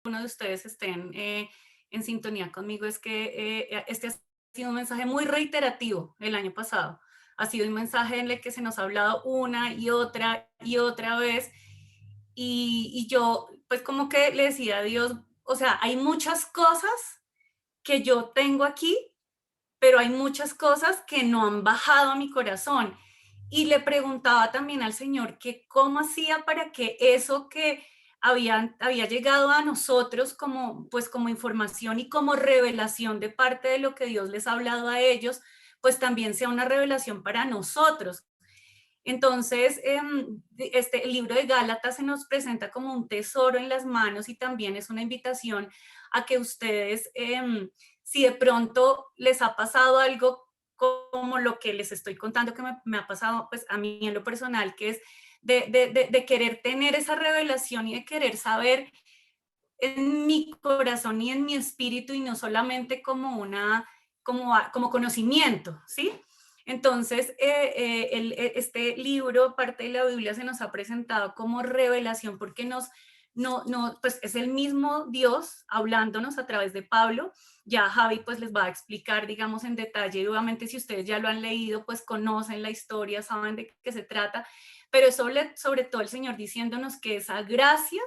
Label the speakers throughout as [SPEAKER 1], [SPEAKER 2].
[SPEAKER 1] algunos de ustedes estén en sintonía conmigo, es que este ha sido un mensaje muy reiterativo el año pasado. Ha sido un mensaje en el que se nos ha hablado una y otra vez. Y yo, pues como que le decía a Dios, o sea, hay muchas cosas que yo tengo aquí, pero hay muchas cosas que no han bajado a mi corazón. Y le preguntaba también al Señor que cómo hacía para que eso que había llegado a nosotros como, pues como información y como revelación de parte de lo que Dios les ha hablado a ellos, pues también sea una revelación para nosotros. Entonces, el libro de Gálatas se nos presenta como un tesoro en las manos y también es una invitación a que ustedes, si de pronto les ha pasado algo como lo que les estoy contando que me ha pasado pues a mí en lo personal, que es de querer tener esa revelación y de querer saber en mi corazón y en mi espíritu y no solamente como como conocimiento, ¿sí? Entonces, este libro, parte de la Biblia, se nos ha presentado como revelación porque pues es el mismo Dios hablándonos a través de Pablo. Ya Javi pues les va a explicar, digamos, en detalle. Obviamente, si ustedes ya lo han leído, pues conocen la historia, saben de qué se trata, pero es sobre todo el Señor diciéndonos que esa gracia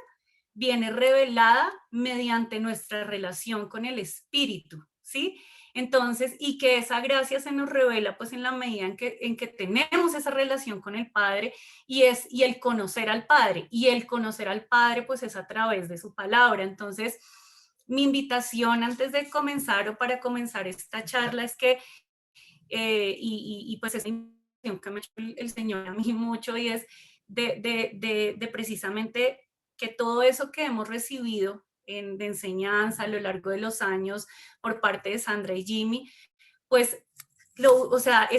[SPEAKER 1] viene revelada mediante nuestra relación con el Espíritu, ¿sí? Entonces, y que esa gracia se nos revela pues en la medida en que tenemos esa relación con el Padre y el conocer al Padre. Y el conocer al Padre pues es a través de su palabra. Entonces, mi invitación antes de comenzar o para comenzar esta charla es que, pues esa invitación que me ha hecho el Señor a mí mucho y es de precisamente que todo eso que hemos recibido de enseñanza a lo largo de los años por parte de Sandra y Jimmy, pues, o sea,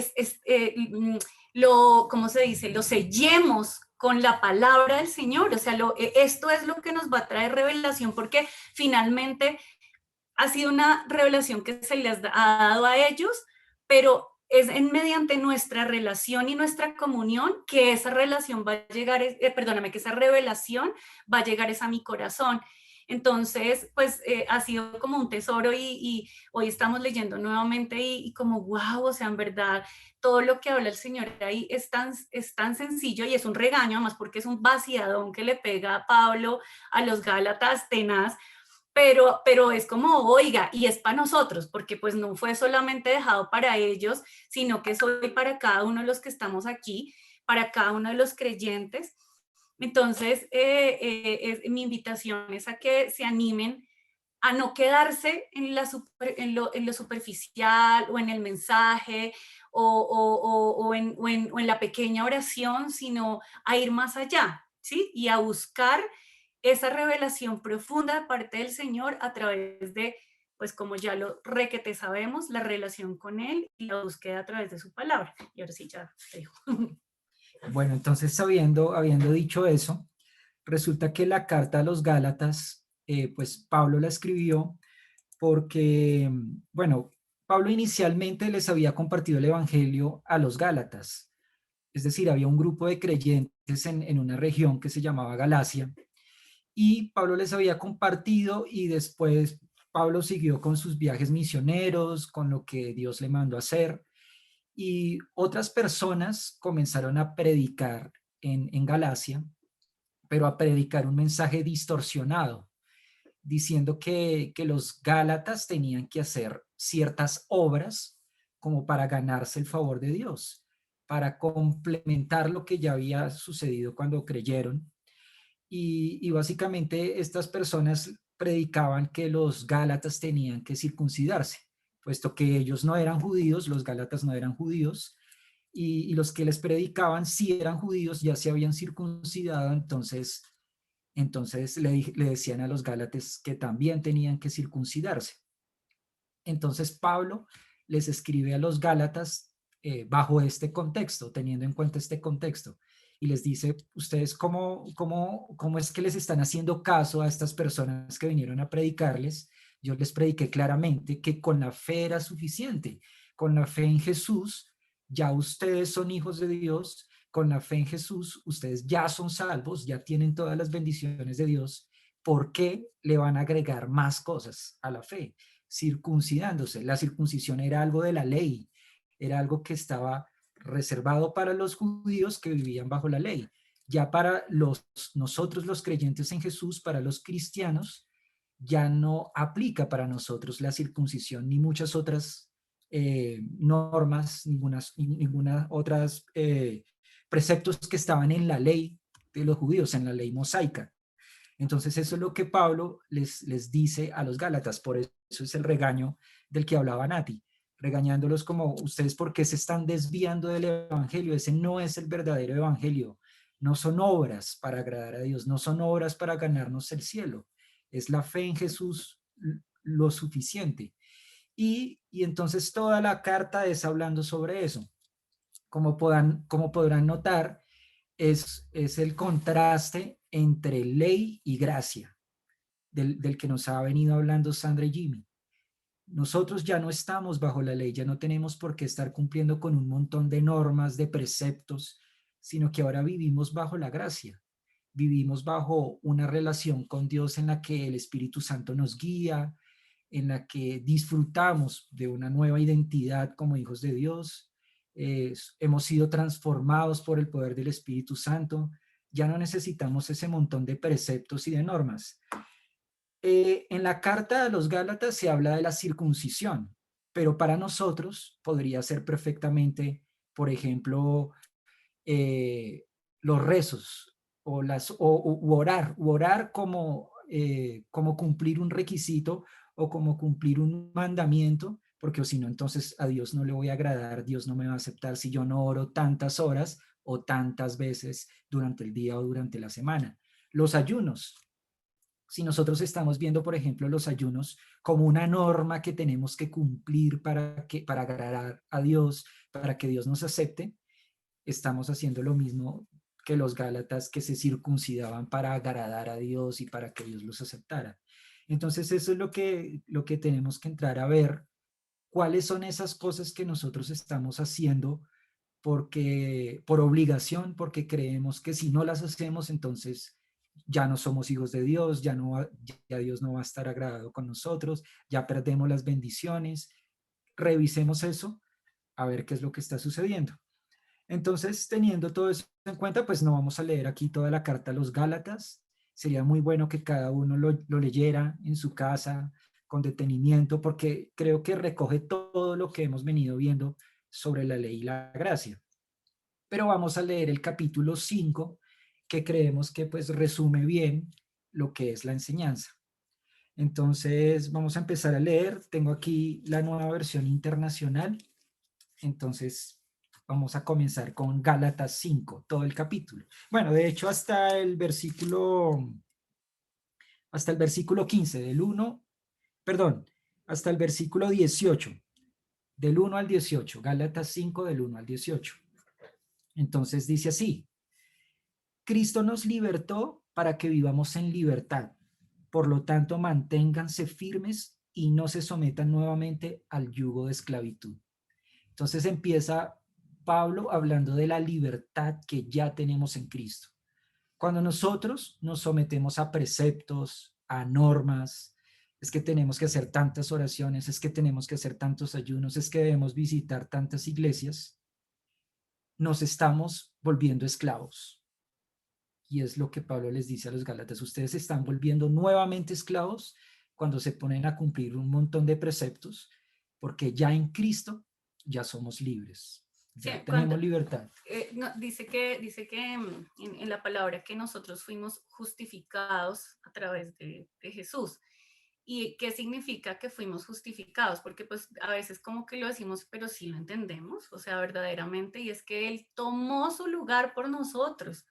[SPEAKER 1] ¿cómo se dice? Lo sellemos con la palabra del Señor, o sea, esto es lo que nos va a traer revelación, porque finalmente ha sido una revelación que se les ha dado a ellos, pero es mediante nuestra relación y nuestra comunión que esa relación va a llegar, perdóname, que esa revelación va a llegar es a mi corazón. Entonces, pues ha sido como un tesoro y hoy estamos leyendo nuevamente y como, wow, o sea, en verdad, todo lo que habla el Señor ahí es tan sencillo y es un regaño, además porque es un vaciadón que le pega a Pablo a los Gálatas tenaz, pero es como, oiga, y es para nosotros, porque pues no fue solamente dejado para ellos, sino que es hoy para cada uno de los que estamos aquí, para cada uno de los creyentes. Entonces, mi invitación es a que se animen a no quedarse en lo superficial o en el mensaje o en la pequeña oración, sino a ir más allá, ¿sí? Y a buscar esa revelación profunda de parte del Señor a través de, pues como ya lo requete sabemos, la relación con Él y la búsqueda a través de su palabra. Y ahora sí, ya te digo.
[SPEAKER 2] Bueno, entonces habiendo dicho eso, resulta que la carta a los Gálatas, pues Pablo la escribió porque, bueno, Pablo inicialmente les había compartido el Evangelio a los Gálatas, es decir, había un grupo de creyentes en una región que se llamaba Galacia, y Pablo les había compartido y después Pablo siguió con sus viajes misioneros, con lo que Dios le mandó a hacer, y otras personas comenzaron a predicar en Galacia, pero a predicar un mensaje distorsionado, diciendo que los Gálatas tenían que hacer ciertas obras como para ganarse el favor de Dios, para complementar lo que ya había sucedido cuando creyeron. Y básicamente estas personas predicaban que los Gálatas tenían que circuncidarse, puesto que ellos no eran judíos, los Gálatas no eran judíos, y los que les predicaban sí eran judíos, ya se habían circuncidado, entonces le decían a los Gálatas que también tenían que circuncidarse. Entonces Pablo les escribe a los Gálatas bajo este contexto, teniendo en cuenta este contexto, y les dice, ustedes cómo es que les están haciendo caso a estas personas que vinieron a predicarles. Yo les prediqué claramente que con la fe era suficiente, con la fe en Jesús, ya ustedes son hijos de Dios, con la fe en Jesús, ustedes ya son salvos, ya tienen todas las bendiciones de Dios, ¿por qué le van a agregar más cosas a la fe? Circuncidándose. La circuncisión era algo de la ley, era algo que estaba reservado para los judíos que vivían bajo la ley. Ya para nosotros los creyentes en Jesús, para los cristianos, ya no aplica para nosotros la circuncisión ni muchas otras normas, ninguna otras preceptos que estaban en la ley de los judíos, en la ley mosaica. Entonces eso es lo que Pablo les dice a los Gálatas, por eso es el regaño del que hablaba Nati, regañándolos como ustedes por qué se están desviando del evangelio, ese no es el verdadero evangelio, no son obras para agradar a Dios, no son obras para ganarnos el cielo, es la fe en Jesús lo suficiente. Y entonces toda la carta es hablando sobre eso. Como podrán notar, es el contraste entre ley y gracia, del que nos ha venido hablando Sandra y Jimmy. Nosotros ya no estamos bajo la ley, ya no tenemos por qué estar cumpliendo con un montón de normas, de preceptos, sino que ahora vivimos bajo la gracia. Vivimos bajo una relación con Dios en la que el Espíritu Santo nos guía, en la que disfrutamos de una nueva identidad como hijos de Dios. Hemos sido transformados por el poder del Espíritu Santo. Ya no necesitamos ese montón de preceptos y de normas. En la carta de los Gálatas se habla de la circuncisión, pero para nosotros podría ser perfectamente, por ejemplo, los rezos u orar como cumplir un requisito o como cumplir un mandamiento, porque si no, entonces a Dios no le voy a agradar, Dios no me va a aceptar si yo no oro tantas horas o tantas veces durante el día o durante la semana. Los ayunos, si nosotros estamos viendo, por ejemplo, los ayunos como una norma que tenemos que cumplir para agradar a Dios, para que Dios nos acepte, estamos haciendo lo mismo que los Gálatas que se circuncidaban para agradar a Dios y para que Dios los aceptara. Entonces eso es lo que tenemos que entrar a ver, cuáles son esas cosas que nosotros estamos haciendo por obligación, porque creemos que si no las hacemos, entonces ya no somos hijos de Dios, ya Dios no va a estar agradado con nosotros, ya perdemos las bendiciones. Revisemos eso, a ver qué es lo que está sucediendo. Entonces, teniendo todo eso en cuenta, pues no vamos a leer aquí toda la carta a los Gálatas. Sería muy bueno que cada uno lo leyera en su casa con detenimiento, porque creo que recoge todo lo que hemos venido viendo sobre la ley y la gracia. Pero vamos a leer el capítulo 5, que creemos que pues resume bien lo que es la enseñanza. Entonces, vamos a empezar a leer. Tengo aquí la nueva versión internacional. Entonces, vamos a comenzar con Gálatas 5, todo el capítulo. Bueno, de hecho, hasta el versículo 15, hasta el versículo 18, del 1 al 18, Gálatas 5 del 1 al 18. Entonces dice así: Cristo nos libertó para que vivamos en libertad. Por lo tanto, manténganse firmes y no se sometan nuevamente al yugo de esclavitud. Entonces empieza Pablo hablando de la libertad que ya tenemos en Cristo. Cuando nosotros nos sometemos a preceptos, a normas, es que tenemos que hacer tantas oraciones, es que tenemos que hacer tantos ayunos, es que debemos visitar tantas iglesias, nos estamos volviendo esclavos. Y es lo que Pablo les dice a los Gálatas: ustedes se están volviendo nuevamente esclavos cuando se ponen a cumplir un montón de preceptos, porque ya en Cristo ya somos libres,
[SPEAKER 1] Sí,
[SPEAKER 2] ya tenemos libertad.
[SPEAKER 1] no, dice que en la palabra que nosotros fuimos justificados a través de Jesús. ¿Y qué significa que fuimos justificados? Porque pues a veces como que lo decimos, pero sí lo entendemos, o sea, verdaderamente, y es que Él tomó su lugar por nosotros.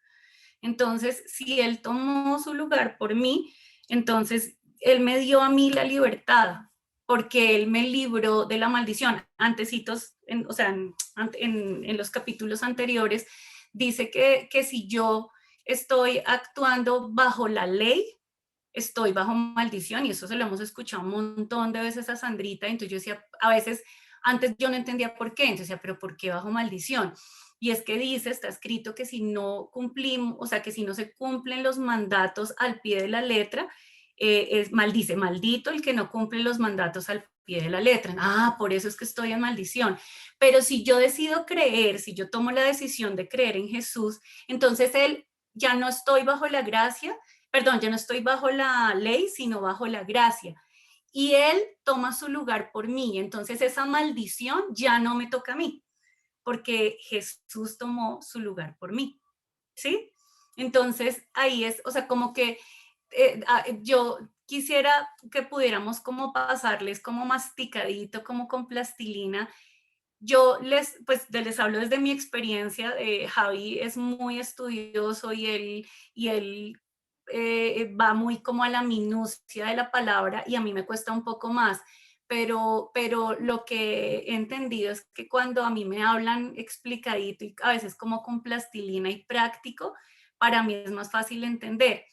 [SPEAKER 1] Entonces, si Él tomó su lugar por mí, entonces Él me dio a mí la libertad, porque Él me libró de la maldición. Antecitos, o sea, en los capítulos anteriores, dice que si yo estoy actuando bajo la ley, estoy bajo maldición, y eso se lo hemos escuchado un montón de veces a Sandrita. Entonces yo decía, a veces, antes yo no entendía por qué, entonces decía, pero ¿por qué bajo maldición? y es que dice, está escrito que si no cumplimos, o sea, que si no se cumplen los mandatos al pie de la letra, maldice, maldito el que no cumple los mandatos al pie de la letra. Ah, por eso es que estoy en maldición. Pero si yo decido creer, si yo tomo la decisión de creer en Jesús, entonces él ya no estoy bajo la gracia, perdón, ya no estoy bajo la ley, sino bajo la gracia. Y él toma su lugar por mí. Entonces esa maldición ya no me toca a mí, porque Jesús tomó su lugar por mí. ¿Sí? Entonces ahí es, o sea, como que yo quisiera que pudiéramos como pasarles como masticadito, como con plastilina. Yo les hablo desde mi experiencia. Javi es muy estudioso y él va muy como a la minucia de la palabra y a mí me cuesta un poco más. Pero lo que he entendido es que cuando a mí me hablan explicadito y a veces como con plastilina y práctico, para mí es más fácil entender.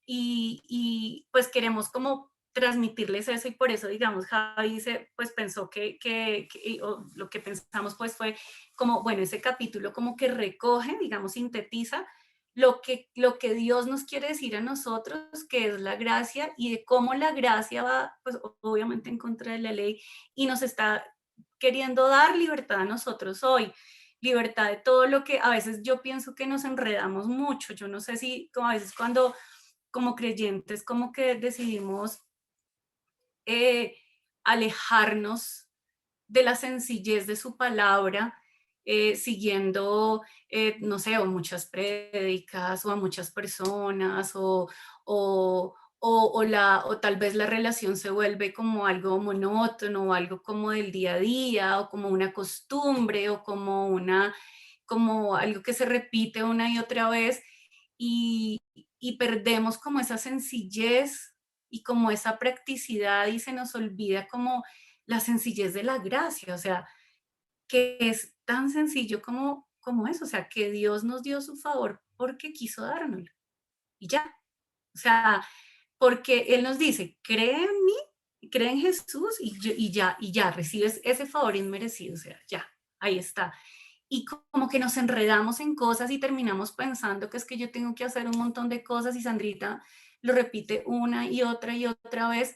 [SPEAKER 1] Y pues queremos como transmitirles eso y por eso, digamos, Javi pues pensó o lo que pensamos pues fue como, bueno, ese capítulo como que recoge, digamos, sintetiza lo que Dios nos quiere decir a nosotros, que es la gracia y de cómo la gracia va, pues obviamente en contra de la ley y nos está queriendo dar libertad a nosotros hoy, libertad de todo lo que a veces yo pienso que nos enredamos mucho. Yo no sé si como a veces cuando como creyentes como que decidimos eh, alejarnos de la sencillez de su palabra, siguiendo, no sé, o muchas prédicas o a muchas personas o tal vez la relación se vuelve como algo monótono o algo como del día a día o como una costumbre o como algo que se repite una y otra vez y perdemos como esa sencillez y como esa practicidad y se nos olvida como la sencillez de la gracia, o sea, que es tan sencillo como eso, o sea, que Dios nos dio su favor porque quiso dárnoslo y ya, o sea, porque Él nos dice, cree en mí, cree en Jesús y ya, recibes ese favor inmerecido, o sea, ya, ahí está. Y como que nos enredamos en cosas y terminamos pensando que es que yo tengo que hacer un montón de cosas y Sandrita lo repite una y otra vez,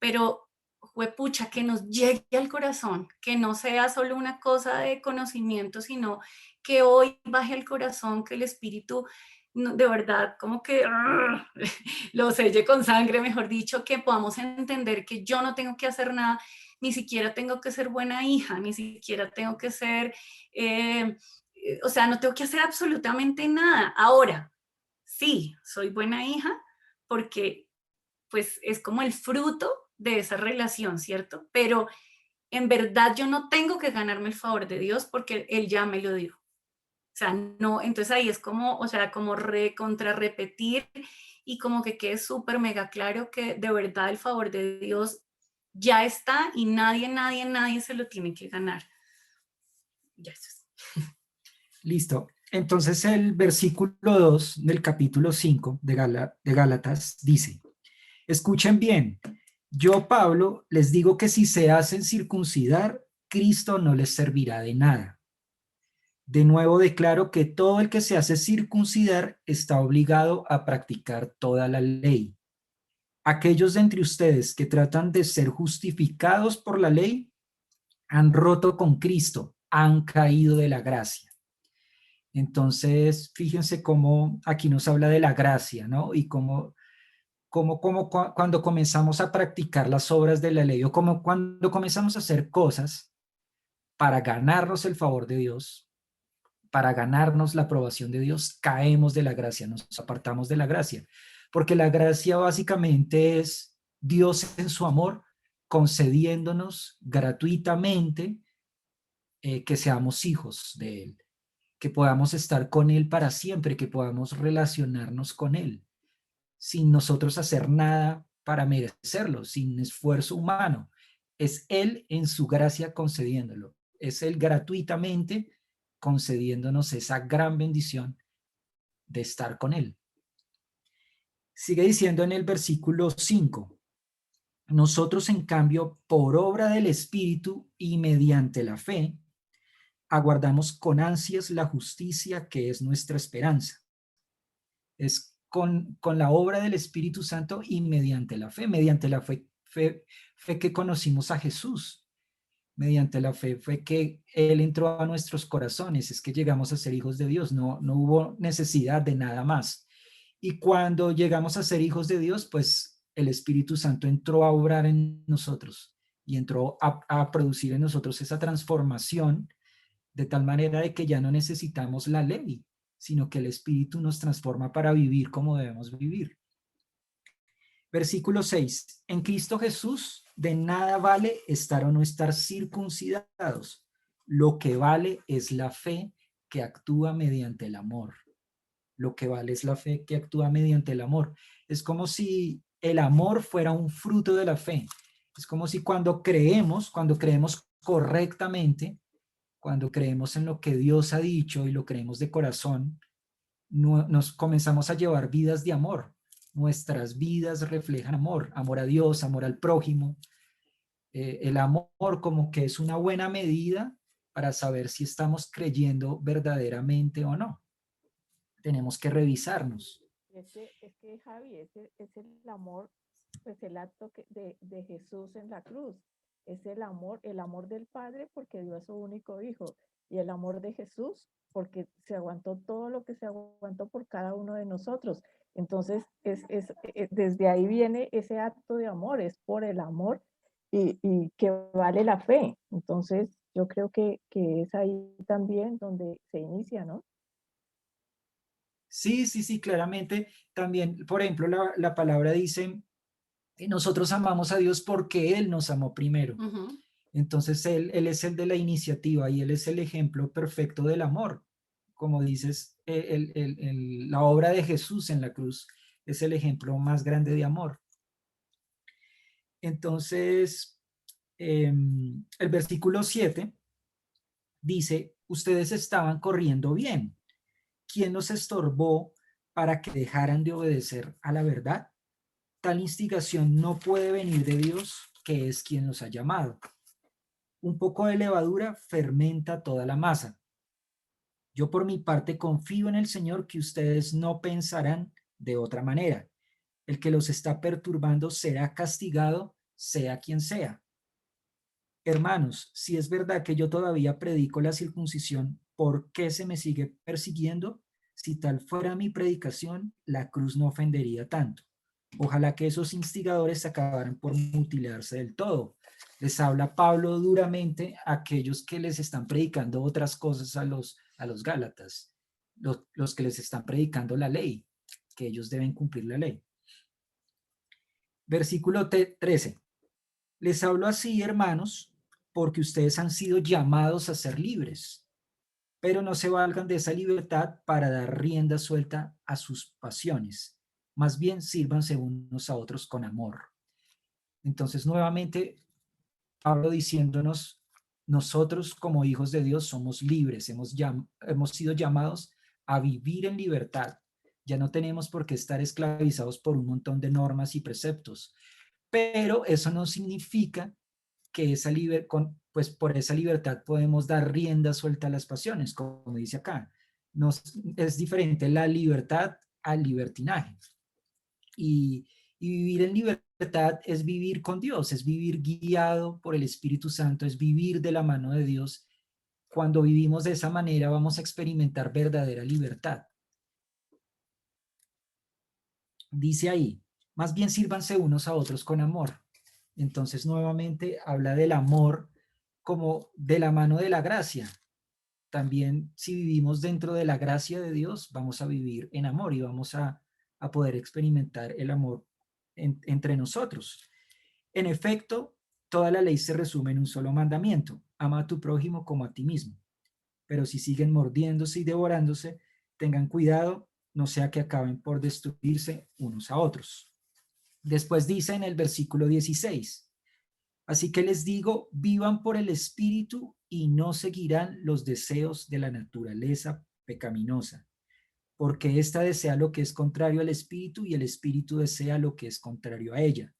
[SPEAKER 1] pero juepucha, que nos llegue al corazón, que no sea solo una cosa de conocimiento, sino que hoy baje al corazón, que el Espíritu de verdad como que lo selle con sangre, mejor dicho, que podamos entender que yo no tengo que hacer nada, ni siquiera tengo que ser buena hija, ni siquiera tengo que ser, o sea, no tengo que hacer absolutamente nada. Ahora, sí, soy buena hija porque pues es como el fruto de esa relación, ¿cierto? Pero en verdad yo no tengo que ganarme el favor de Dios porque Él ya me lo dio. O sea, no, entonces ahí es como, o sea, como contra repetir y como que quede súper mega claro que de verdad el favor de Dios ya está y nadie se lo tiene que ganar. Ya eso es.
[SPEAKER 2] Listo. Entonces el versículo 2 del capítulo 5 de Gálatas dice, escuchen bien, yo Pablo les digo que si se hacen circuncidar, Cristo no les servirá de nada. De nuevo declaro que todo el que se hace circuncidar está obligado a practicar toda la ley. Aquellos de entre ustedes que tratan de ser justificados por la ley han roto con Cristo, han caído de la gracia. Entonces, fíjense cómo aquí nos habla de la gracia, ¿no? Y cuando comenzamos a practicar las obras de la ley o como cuando comenzamos a hacer cosas para ganarnos el favor de Dios, para ganarnos la aprobación de Dios, caemos de la gracia, nos apartamos de la gracia. Porque la gracia básicamente es Dios en su amor concediéndonos gratuitamente que seamos hijos de Él, que podamos estar con Él para siempre, que podamos relacionarnos con Él, sin nosotros hacer nada para merecerlo, sin esfuerzo humano. Es Él en su gracia concediéndolo. Es Él gratuitamente concediéndonos esa gran bendición de estar con Él. Sigue diciendo en el versículo 5, nosotros en cambio, por obra del Espíritu y mediante la fe, aguardamos con ansias la justicia que es nuestra esperanza. Es con la obra del Espíritu Santo y mediante la fe que conocimos a Jesús, mediante la fe fue que Él entró a nuestros corazones, es que llegamos a ser hijos de Dios, no hubo necesidad de nada más. Y cuando llegamos a ser hijos de Dios, pues el Espíritu Santo entró a obrar en nosotros y entró a producir en nosotros esa transformación de tal manera de que ya no necesitamos la ley, sino que el Espíritu nos transforma para vivir como debemos vivir. Versículo 6. En Cristo Jesús de nada vale estar o no estar circuncidados. Lo que vale es la fe que actúa mediante el amor. Lo que vale es la fe que actúa mediante el amor. Es como si el amor fuera un fruto de la fe. Es como si cuando creemos correctamente, cuando creemos en lo que Dios ha dicho y lo creemos de corazón, nos comenzamos a llevar vidas de amor. Nuestras vidas reflejan amor, amor a Dios, amor al prójimo. El amor como que es una buena medida para saber si estamos creyendo verdaderamente o no. Tenemos que revisarnos.
[SPEAKER 3] Es que Javi, es el amor, pues el acto de Jesús en la cruz. Es el amor del Padre porque dio a su único hijo. Y el amor de Jesús porque se aguantó todo lo que se aguantó por cada uno de nosotros. Entonces, desde ahí viene ese acto de amor, es por el amor y que vale la fe. Entonces, yo creo que es ahí también donde se inicia, ¿no?
[SPEAKER 2] Sí, claramente. También, por ejemplo, la palabra dice, nosotros amamos a Dios porque Él nos amó primero.
[SPEAKER 1] Ujú.
[SPEAKER 2] Entonces, él es el de la iniciativa y Él es el ejemplo perfecto del amor. Como dices, la obra de Jesús en la cruz es el ejemplo más grande de amor. Entonces, el versículo 7 dice, ustedes estaban corriendo bien. ¿Quién los estorbó para que dejaran de obedecer a la verdad? Tal instigación no puede venir de Dios, que es quien los ha llamado. Un poco de levadura fermenta toda la masa. Yo por mi parte confío en el Señor que ustedes no pensarán de otra manera. El que los está perturbando será castigado, sea quien sea. Hermanos, si es verdad que yo todavía predico la circuncisión, ¿por qué se me sigue persiguiendo? Si tal fuera mi predicación, la cruz no ofendería tanto. Ojalá que esos instigadores acabaran por mutilarse del todo. Les habla Pablo duramente a aquellos que les están predicando otras cosas a los Gálatas, los que les están predicando la ley, que ellos deben cumplir la ley. Versículo 13. Les hablo así, hermanos, porque ustedes han sido llamados a ser libres, pero no se valgan de esa libertad para dar rienda suelta a sus pasiones. Más bien sírvanse unos a otros con amor. Entonces, nuevamente, Pablo diciéndonos, nosotros como hijos de Dios somos libres, hemos sido llamados a vivir en libertad. Ya no tenemos por qué estar esclavizados por un montón de normas y preceptos, pero eso no significa que pues por esa libertad podemos dar rienda suelta a las pasiones, como dice acá. Es diferente la libertad al libertinaje. Y vivir en libertad es vivir con Dios, es vivir guiado por el Espíritu Santo, es vivir de la mano de Dios. Cuando vivimos de esa manera vamos a experimentar verdadera libertad. Dice ahí, más bien sírvanse unos a otros con amor. Entonces nuevamente habla del amor como de la mano de la gracia. También si vivimos dentro de la gracia de Dios, vamos a vivir en amor y vamos a poder experimentar el amor entre nosotros. En efecto, toda la ley se resume en un solo mandamiento: ama a tu prójimo como a ti mismo. Pero si siguen mordiéndose y devorándose, tengan cuidado, no sea que acaben por destruirse unos a otros. Después dice en el versículo 16, así que les digo, vivan por el Espíritu y no seguirán los deseos de la naturaleza pecaminosa, porque ésta desea lo que es contrario al Espíritu y el Espíritu desea lo que es contrario a ella.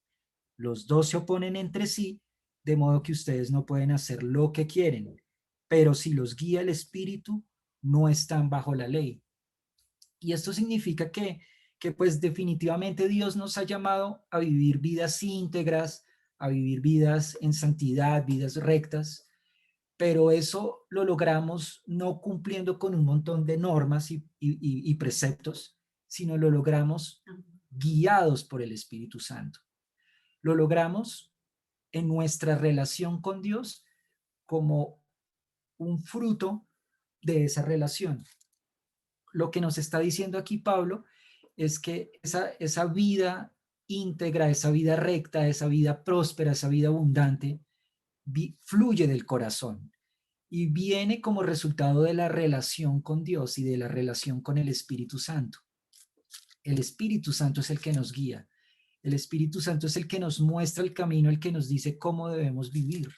[SPEAKER 2] Los dos se oponen entre sí, de modo que ustedes no pueden hacer lo que quieren. pero si los guía el Espíritu, no están bajo la ley. Y esto significa que pues definitivamente Dios nos ha llamado a vivir vidas íntegras, a vivir vidas en santidad, vidas rectas, pero eso lo logramos no cumpliendo con un montón de normas y preceptos, sino lo logramos guiados por el Espíritu Santo. Lo logramos en nuestra relación con Dios como un fruto de esa relación. Lo que nos está diciendo aquí Pablo es que esa vida íntegra, esa vida recta, esa vida próspera, esa vida abundante, fluye del corazón y viene como resultado de la relación con Dios y de la relación con el Espíritu Santo. El Espíritu Santo es el que nos guía. El Espíritu Santo es el que nos muestra el camino, el que nos dice cómo debemos vivir.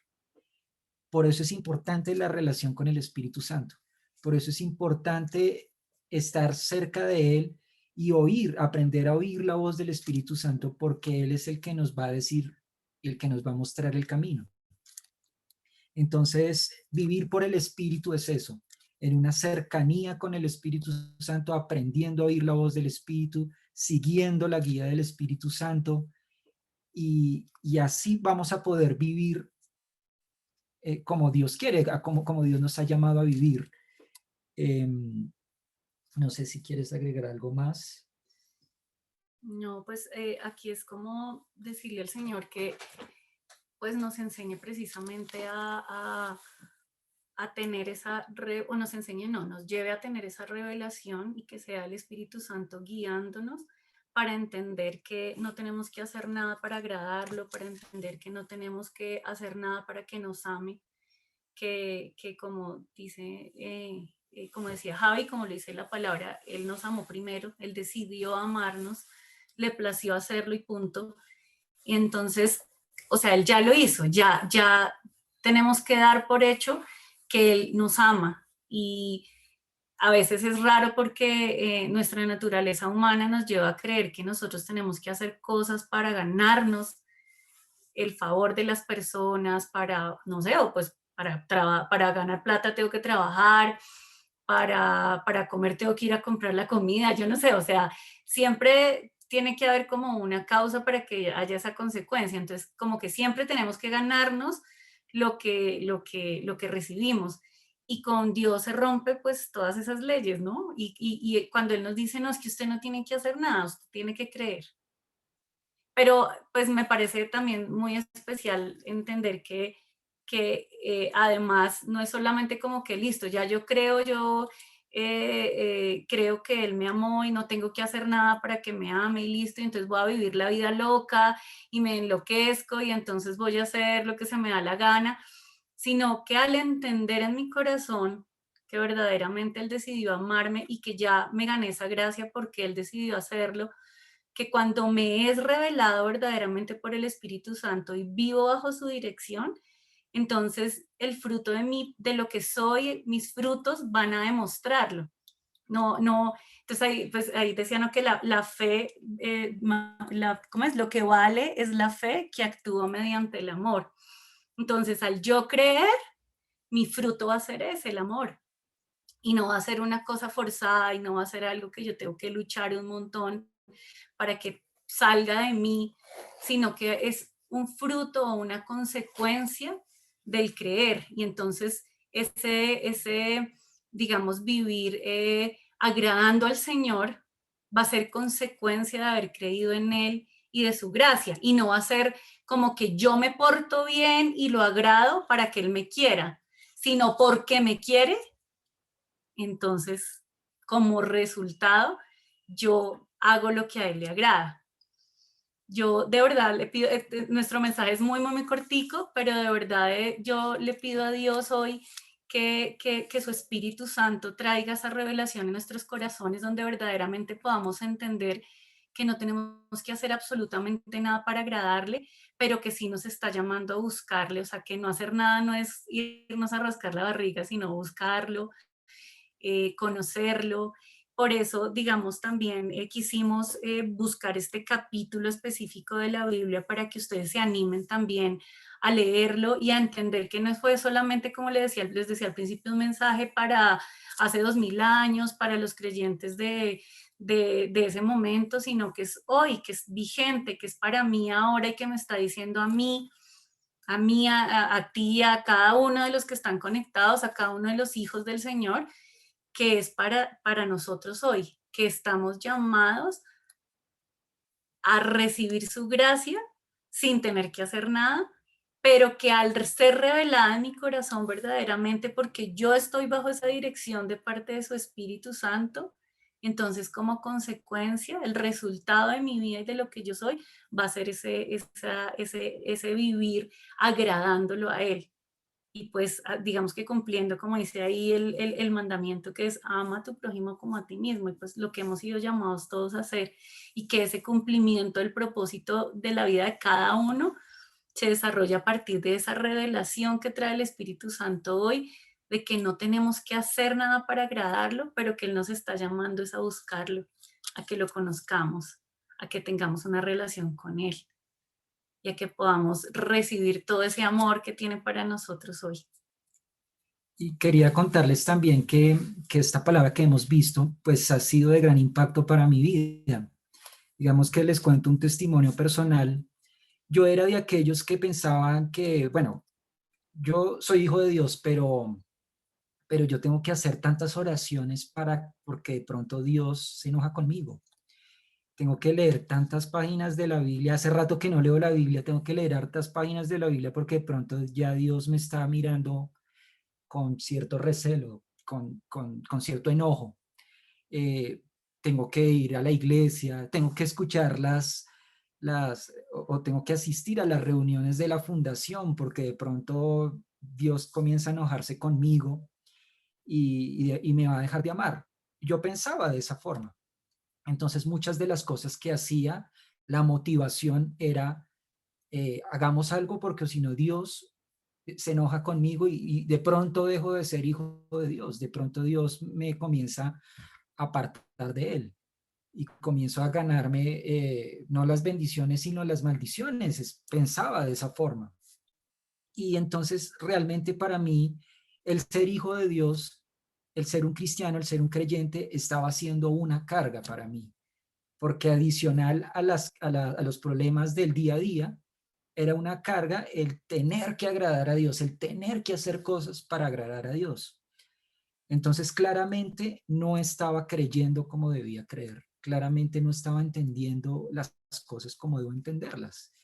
[SPEAKER 2] Por eso es importante la relación con el Espíritu Santo. Por eso es importante estar cerca de Él y aprender a oír la voz del Espíritu Santo, porque Él es el que nos va a decir, el que nos va a mostrar el camino. Entonces, vivir por el Espíritu es eso, en una cercanía con el Espíritu Santo, aprendiendo a oír la voz del Espíritu, siguiendo la guía del Espíritu Santo, y así vamos a poder vivir como Dios quiere, como Dios nos ha llamado a vivir. No sé si quieres agregar algo más.
[SPEAKER 1] No, pues aquí es como decirle al Señor que pues nos enseñe precisamente a tener o nos enseñe, no, nos lleve a tener esa revelación y que sea el Espíritu Santo guiándonos para entender que no tenemos que hacer nada para agradarlo, para entender que no tenemos que hacer nada para que nos ame, que como dice, como decía Javi, como le dice la palabra, Él nos amó primero, Él decidió amarnos, le plació hacerlo y punto. Y entonces, o sea, Él ya lo hizo, ya tenemos que dar por hecho que Él nos ama. Y a veces es raro porque nuestra naturaleza humana nos lleva a creer que nosotros tenemos que hacer cosas para ganarnos el favor de las personas, para, no sé, o pues para ganar plata tengo que trabajar, para comer tengo que ir a comprar la comida, yo no sé, o sea, siempre tiene que haber como una causa para que haya esa consecuencia. Entonces, como que siempre tenemos que ganarnos lo que recibimos. Y con Dios se rompe pues todas esas leyes, ¿no? Y cuando Él nos dice, no, es que usted no tiene que hacer nada, usted tiene que creer. Pero pues me parece también muy especial entender que además no es solamente como que listo, ya creo que Él me amó y no tengo que hacer nada para que me ame y listo, y entonces voy a vivir la vida loca y me enloquezco y entonces voy a hacer lo que se me da la gana, sino que al entender en mi corazón que verdaderamente Él decidió amarme y que ya me gané esa gracia porque Él decidió hacerlo, que cuando me es revelado verdaderamente por el Espíritu Santo y vivo bajo su dirección, entonces el fruto de lo que soy, mis frutos van a demostrarlo. No, no, entonces ahí, pues ahí decían, ¿no?, que la fe, ¿cómo es? Lo que vale es la fe que actúa mediante el amor. Entonces, al yo creer, mi fruto va a ser ese, el amor. Y no va a ser una cosa forzada y no va a ser algo que yo tengo que luchar un montón para que salga de mí, sino que es un fruto o una consecuencia del creer. Y entonces digamos, vivir agradando al Señor va a ser consecuencia de haber creído en Él y de su gracia. Y no va a ser como que yo me porto bien y lo agrado para que Él me quiera, sino porque me quiere. Entonces, como resultado, yo hago lo que a Él le agrada. Yo de verdad le pido, nuestro mensaje es muy, muy, muy cortico, pero de verdad yo le pido a Dios hoy que su Espíritu Santo traiga esa revelación en nuestros corazones, donde verdaderamente podamos entender que no tenemos que hacer absolutamente nada para agradarle, pero que sí nos está llamando a buscarle, o sea, que no hacer nada no es irnos a rascar la barriga, sino buscarlo, conocerlo Por eso, digamos, también quisimos buscar este capítulo específico de la Biblia para que ustedes se animen también a leerlo y a entender que no fue solamente, como les decía al principio, un mensaje para hace 2000 años, para los creyentes de ese momento, sino que es hoy, que es vigente, que es para mí ahora y que me está diciendo a mí, a ti, a cada uno de los que están conectados, a cada uno de los hijos del Señor, que es para nosotros hoy, que estamos llamados a recibir su gracia sin tener que hacer nada, pero que al ser revelada en mi corazón verdaderamente, porque yo estoy bajo esa dirección de parte de su Espíritu Santo, entonces como consecuencia, el resultado de mi vida y de lo que yo soy va a ser ese vivir agradándolo a Él. Y pues digamos que cumpliendo, como dice ahí el mandamiento que es ama a tu prójimo como a ti mismo, y pues lo que hemos sido llamados todos a hacer, y que ese cumplimiento del propósito de la vida de cada uno se desarrolla a partir de esa revelación que trae el Espíritu Santo hoy, de que no tenemos que hacer nada para agradarlo, pero que Él nos está llamando es a buscarlo, a que lo conozcamos, a que tengamos una relación con Él y a que podamos recibir todo ese amor que tiene para nosotros hoy.
[SPEAKER 2] Y quería contarles también que esta palabra que hemos visto, pues ha sido de gran impacto para mi vida. Digamos que les cuento un testimonio personal. Yo era de aquellos que pensaban que, bueno, yo soy hijo de Dios, pero yo tengo que hacer tantas oraciones porque de pronto Dios se enoja conmigo. Tengo que leer tantas páginas de la Biblia. Hace rato que no leo la Biblia, tengo que leer hartas páginas de la Biblia porque de pronto ya Dios me está mirando con cierto recelo, con cierto enojo. Eh, Tengo que ir a la iglesia, tengo que escuchar o tengo que asistir a las reuniones de la fundación porque de pronto Dios comienza a enojarse conmigo y me va a dejar de amar. Yo pensaba de esa forma. Entonces muchas de las cosas que hacía, la motivación era, hagamos algo porque si no Dios se enoja conmigo y de pronto dejo de ser hijo de Dios, de pronto Dios me comienza a apartar de él y comienzo a ganarme no las bendiciones sino las maldiciones. Pensaba de esa forma. Y entonces realmente para mí el ser hijo de Dios, el ser un cristiano, el ser un creyente estaba siendo una carga para mí, porque adicional a los problemas del día a día, era una carga el tener que agradar a Dios, el tener que hacer cosas para agradar a Dios. Entonces claramente no estaba creyendo como debía creer, claramente no estaba entendiendo las cosas como debo entenderlas.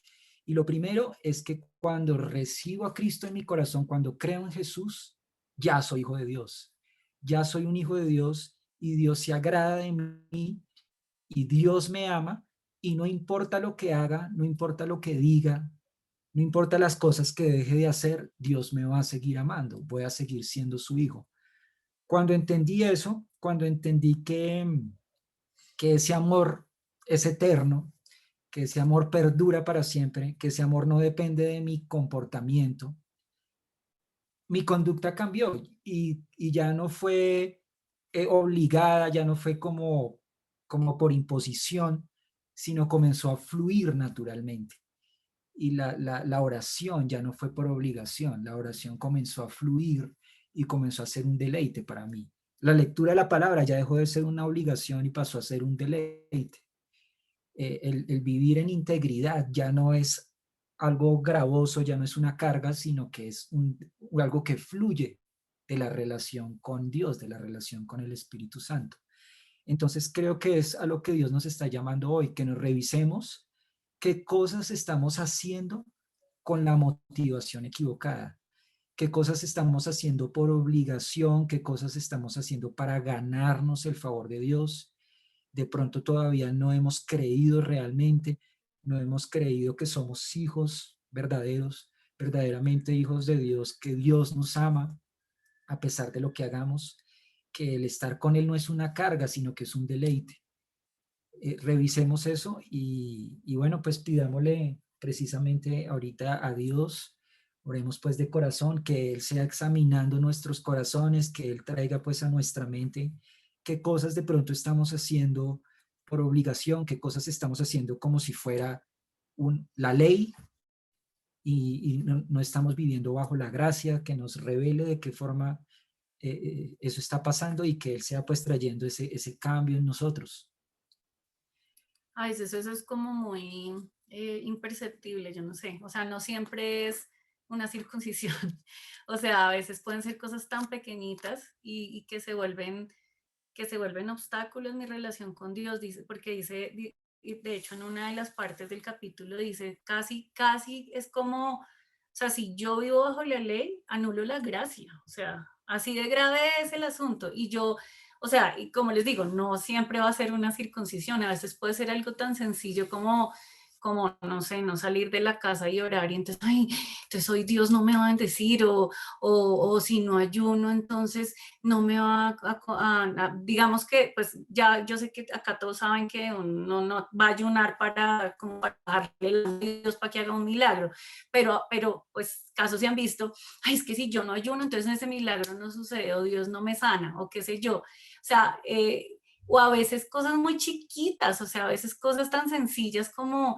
[SPEAKER 2] Y lo primero es que cuando recibo a Cristo en mi corazón, cuando creo en Jesús, ya soy hijo de Dios, ya soy un hijo de Dios y Dios se agrada de mí y Dios me ama y no importa lo que haga, no importa lo que diga, no importa las cosas que deje de hacer, Dios me va a seguir amando, voy a seguir siendo su hijo. Cuando entendí eso, cuando entendí que ese amor es eterno, que ese amor perdura para siempre, que ese amor no depende de mi comportamiento, mi conducta cambió y ya no fue obligada, ya no fue como por imposición, sino comenzó a fluir naturalmente. Y la oración ya no fue por obligación, la oración comenzó a fluir y comenzó a ser un deleite para mí. La lectura de la palabra ya dejó de ser una obligación y pasó a ser un deleite. El vivir en integridad ya no es algo gravoso, ya no es una carga, sino que es algo que fluye de la relación con Dios, de la relación con el Espíritu Santo. Entonces creo que es a lo que Dios nos está llamando hoy, que nos revisemos qué cosas estamos haciendo con la motivación equivocada, qué cosas estamos haciendo por obligación, qué cosas estamos haciendo para ganarnos el favor de Dios. De pronto todavía no hemos creído realmente, no hemos creído que somos hijos verdaderos, verdaderamente hijos de Dios, que Dios nos ama a pesar de lo que hagamos, que el estar con Él no es una carga, sino que es un deleite. Revisemos eso y bueno, pues pidámosle precisamente ahorita a Dios, oremos pues de corazón, que Él sea examinando nuestros corazones, que Él traiga pues a nuestra mente qué cosas de pronto estamos haciendo por obligación, qué cosas estamos haciendo como si fuera la ley y no estamos viviendo bajo la gracia, que nos revele de qué forma eso está pasando y que Él sea pues trayendo ese cambio en nosotros.
[SPEAKER 1] A veces eso es como muy imperceptible, yo no sé, o sea, no siempre es una circuncisión, o sea, a veces pueden ser cosas tan pequeñitas y que se vuelven obstáculos en mi relación con Dios, dice, porque dice, y de hecho en una de las partes del capítulo dice, casi, casi es como, o sea, si yo vivo bajo la ley, anulo la gracia, o sea, así de grave es el asunto, y yo, o sea, y como les digo, no siempre va a ser una circuncisión, a veces puede ser algo tan sencillo como, no sé, no salir de la casa y orar y entonces, ay, entonces hoy Dios no me va a bendecir o si no ayuno, entonces no me va digamos que, pues ya yo sé que acá todos saben que uno no va a ayunar para, como para darle a Dios para que haga un milagro, pero pues casos se han visto, ay, es que si yo no ayuno, entonces ese milagro no sucede o Dios no me sana o qué sé yo, o sea, o a veces cosas muy chiquitas, o sea, a veces cosas tan sencillas como,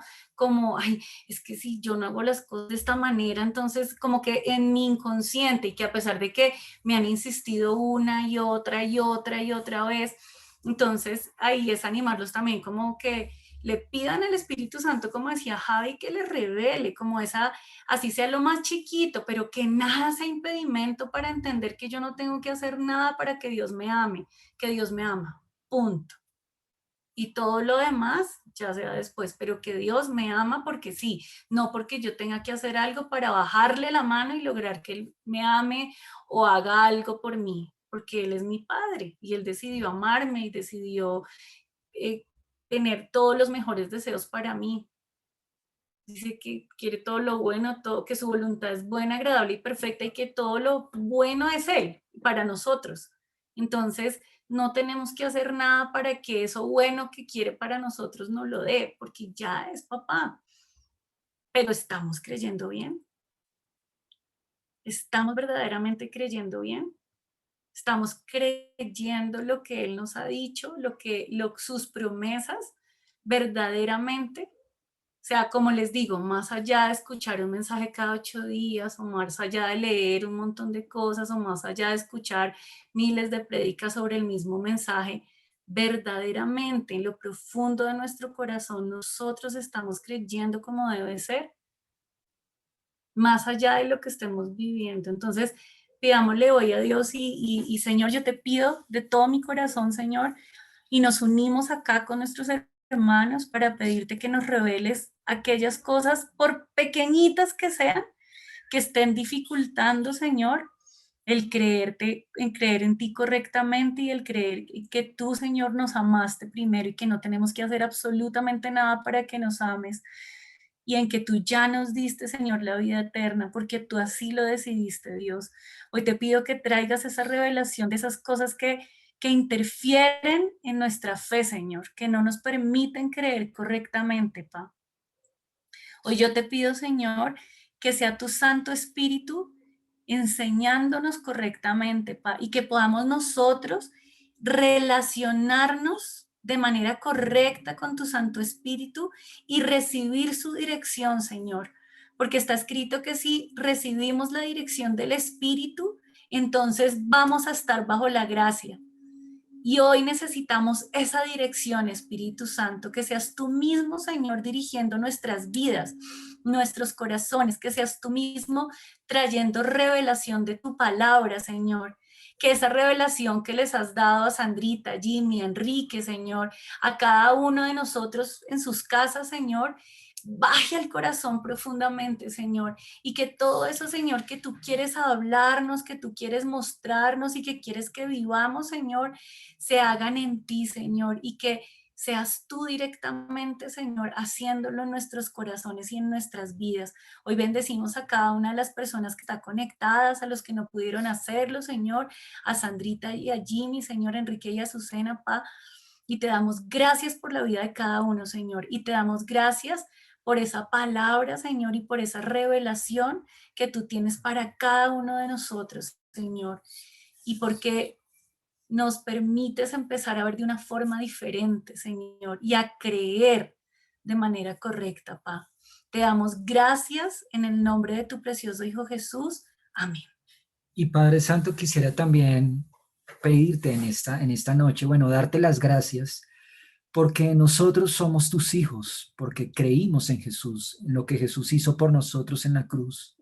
[SPEAKER 1] ay, es que si yo no hago las cosas de esta manera, entonces como que en mi inconsciente y que a pesar de que me han insistido una y otra y otra y otra vez, entonces ahí es animarlos también como que le pidan al Espíritu Santo, como decía Javi, que le revele, como esa, así sea lo más chiquito, pero que nada sea impedimento para entender que yo no tengo que hacer nada para que Dios me ame, que Dios me ama, punto. Y todo lo demás ya será después, pero que Dios me ama porque sí, no porque yo tenga que hacer algo para bajarle la mano y lograr que Él me ame o haga algo por mí, porque Él es mi Padre y Él decidió amarme y decidió eh, tener todos los mejores deseos para mí. Dice que quiere todo lo bueno, todo, que su voluntad es buena, agradable y perfecta y que todo lo bueno es Él para nosotros. Entonces, no tenemos que hacer nada para que eso bueno que quiere para nosotros nos lo dé, porque ya es papá. Pero estamos creyendo bien, estamos verdaderamente creyendo bien, estamos creyendo lo que Él nos ha dicho, sus promesas verdaderamente. O sea, como les digo, más allá de escuchar un mensaje cada 8 días, o más allá de leer un montón de cosas, o más allá de escuchar miles de prédicas sobre el mismo mensaje, verdaderamente en lo profundo de nuestro corazón nosotros estamos creyendo como debe ser, más allá de lo que estemos viviendo. Entonces, pidámosle hoy a Dios y Señor, yo te pido de todo mi corazón, Señor, y nos unimos acá con nuestros hermanos para pedirte que nos reveles aquellas cosas, por pequeñitas que sean, que estén dificultando, Señor, el creerte, en creer en ti correctamente y el creer que tú, Señor, nos amaste primero y que no tenemos que hacer absolutamente nada para que nos ames y en que tú ya nos diste, Señor, la vida eterna, porque tú así lo decidiste, Dios. Hoy te pido que traigas esa revelación de esas cosas que interfieren en nuestra fe, Señor, que no nos permiten creer correctamente, Pa. Hoy yo te pido, Señor, que sea tu Santo Espíritu enseñándonos correctamente, Pa, y que podamos nosotros relacionarnos de manera correcta con tu Santo Espíritu y recibir su dirección, Señor. Porque está escrito que si recibimos la dirección del Espíritu, entonces vamos a estar bajo la gracia. Y hoy necesitamos esa dirección, Espíritu Santo, que seas tú mismo, Señor, dirigiendo nuestras vidas, nuestros corazones, que seas tú mismo trayendo revelación de tu palabra, Señor. Que esa revelación que les has dado a Sandrita, Jimmy, Enrique, Señor, a cada uno de nosotros en sus casas, Señor, baje al corazón profundamente, Señor, y que todo eso, Señor, que tú quieres hablarnos, que tú quieres mostrarnos y que quieres que vivamos, Señor, se hagan en ti, Señor, y que seas tú directamente, Señor, haciéndolo en nuestros corazones y en nuestras vidas. Hoy bendecimos a cada una de las personas que están conectadas, a los que no pudieron hacerlo, Señor, a Sandrita y a Jimmy, Señor, Enrique y a Azucena, Pa, y te damos gracias por la vida de cada uno, Señor, y te damos gracias por esa palabra, Señor, y por esa revelación que tú tienes para cada uno de nosotros, Señor, y porque nos permites empezar a ver de una forma diferente, Señor, y a creer de manera correcta, Pa. Te damos gracias en el nombre de tu precioso Hijo Jesús. Amén.
[SPEAKER 2] Y Padre Santo, quisiera también pedirte en esta noche, bueno, darte las gracias porque nosotros somos tus hijos, porque creímos en Jesús, en lo que Jesús hizo por nosotros en la cruz.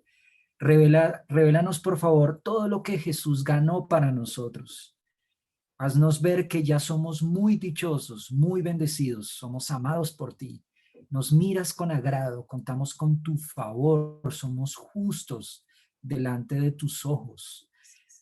[SPEAKER 2] Revélanos, por favor, todo lo que Jesús ganó para nosotros. Haznos ver que ya somos muy dichosos, muy bendecidos, somos amados por ti. Nos miras con agrado, contamos con tu favor, somos justos delante de tus ojos.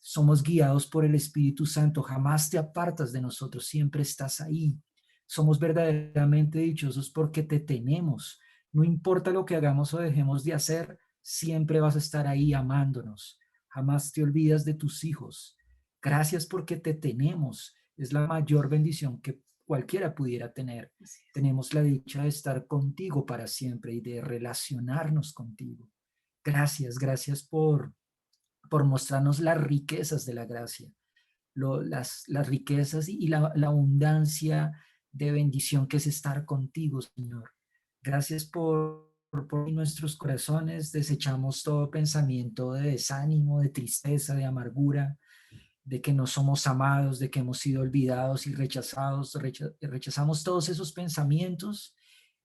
[SPEAKER 2] Somos guiados por el Espíritu Santo, jamás te apartas de nosotros, siempre estás ahí. Somos verdaderamente dichosos porque te tenemos. No importa lo que hagamos o dejemos de hacer, siempre vas a estar ahí amándonos. Jamás te olvidas de tus hijos. Gracias porque te tenemos. Es la mayor bendición que cualquiera pudiera tener. Tenemos la dicha de estar contigo para siempre y de relacionarnos contigo. Gracias por mostrarnos las riquezas de la gracia, las riquezas y la abundancia de bendición que es estar contigo, Señor. Gracias por nuestros corazones desechamos todo pensamiento de desánimo, de tristeza, de amargura, de que no somos amados, de que hemos sido olvidados y rechazados. Rechazamos todos esos pensamientos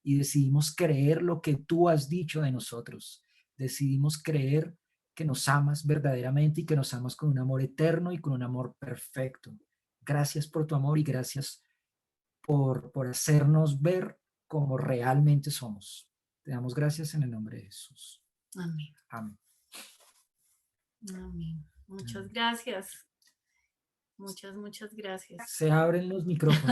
[SPEAKER 2] y decidimos creer lo que tú has dicho de nosotros. Decidimos creer que nos amas verdaderamente y que nos amas con un amor eterno y con un amor perfecto. Gracias por tu amor y gracias por hacernos ver como realmente somos. Te damos gracias en el nombre de Jesús.
[SPEAKER 1] Amén.
[SPEAKER 2] Amén.
[SPEAKER 1] Amén. Muchas gracias. Muchas gracias.
[SPEAKER 2] Se abren los micrófonos.